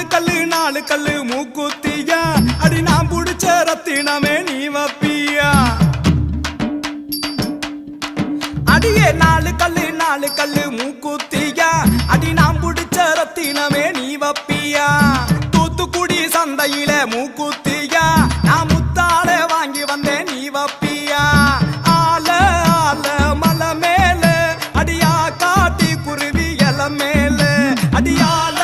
நாலு கல்லு மூக்குத்தியா அடி நான் புடிச்ச ரத்தினமே நீ வப்பியா அடியே நாலு கல்லு மூக்குத்தியா அடி நான் புடிச்ச ரத்தினமே நீ வப்பியா தூத்துக்குடி சந்தையில மூக்குத்தியா நான் முத்தால வாங்கி வந்தேன் நீ வப்பியா ஆல மலை மேல அடியா காட்டி குருவி இல மேல அடியால